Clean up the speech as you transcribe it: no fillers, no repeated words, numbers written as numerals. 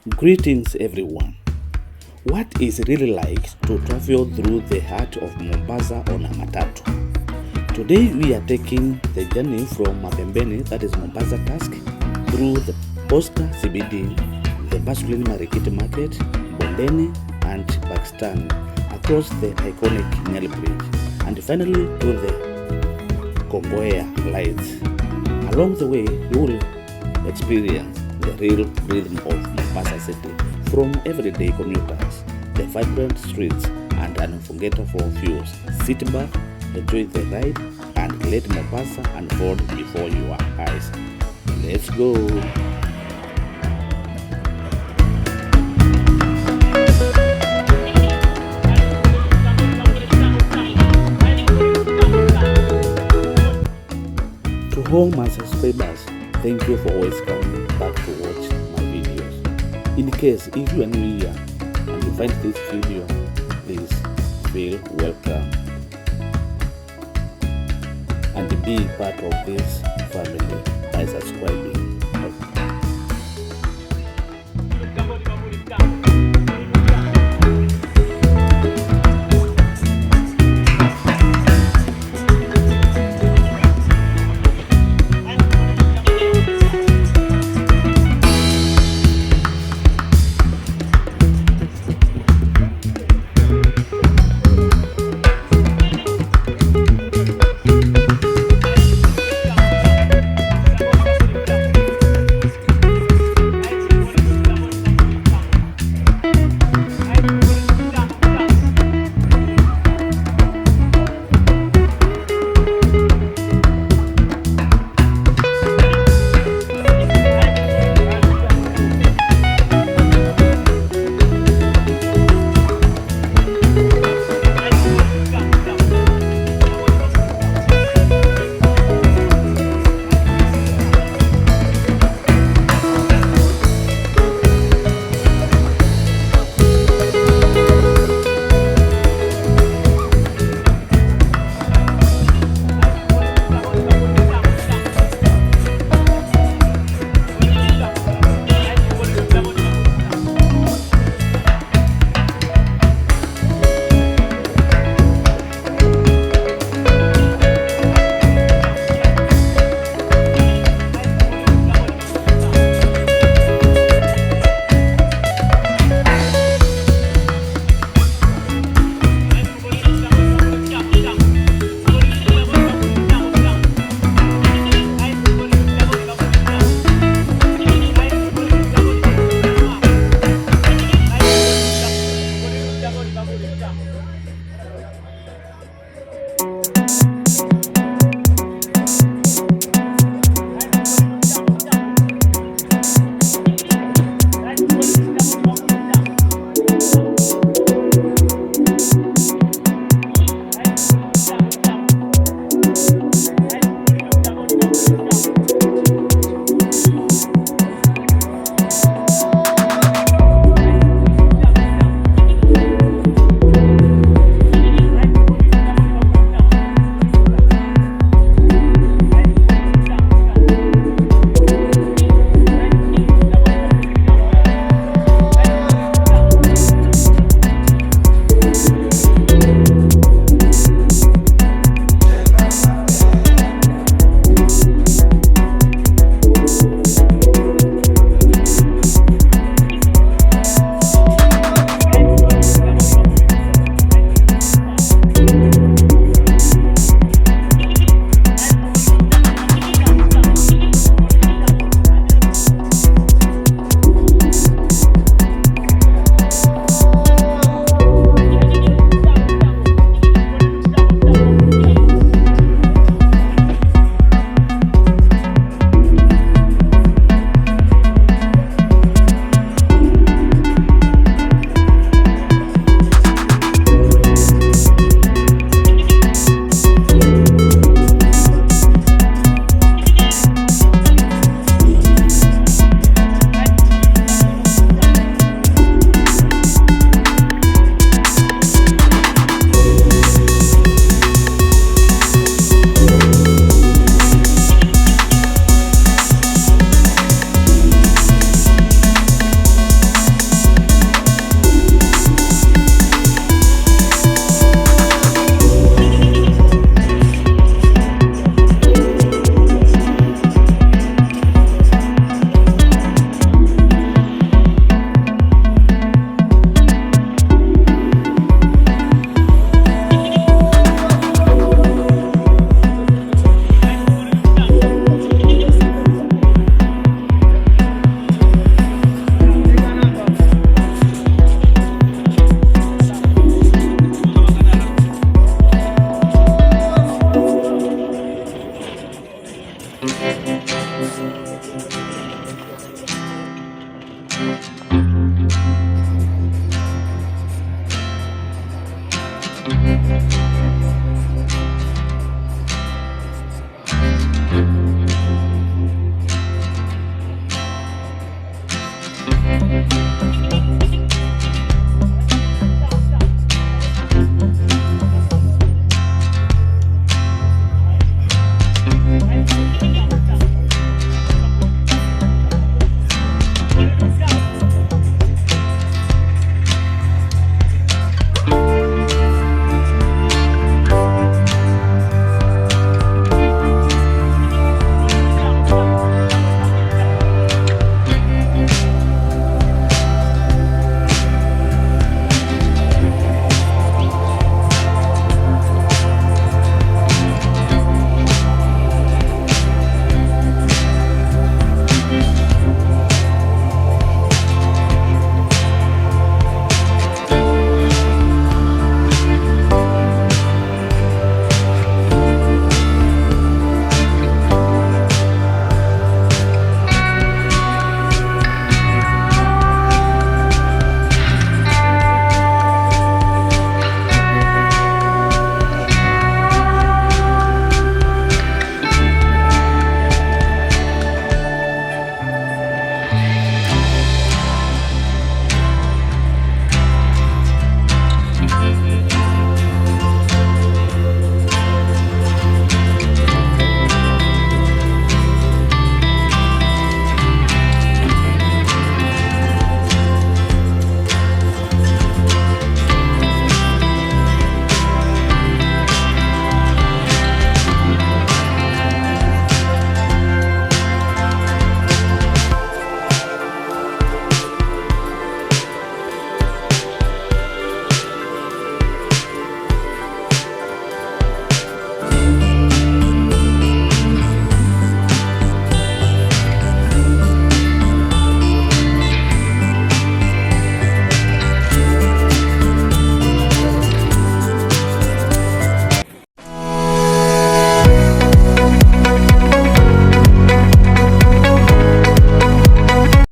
Greetings everyone. What is it really like to travel through the heart of Mombasa on a Matatu? Today we are taking the journey from Mapembeni, that is Mombasa Tusk, through the Posta CBD, the bustling Marikiti Market, Bondeni and Buxton, across the iconic Nyali Bridge, and finally to the Kongowea lights. Along the way you will experience the real rhythm of Mombasa City, from everyday commuters, the vibrant streets, and unforgettable views. Sit back, enjoy the ride, and let Mombasa unfold before your eyes. Let's go! To all my subscribers, thank you for always coming back to watch my videos. In case if you are new here and you find this video, please feel welcome and be part of this family by subscribing.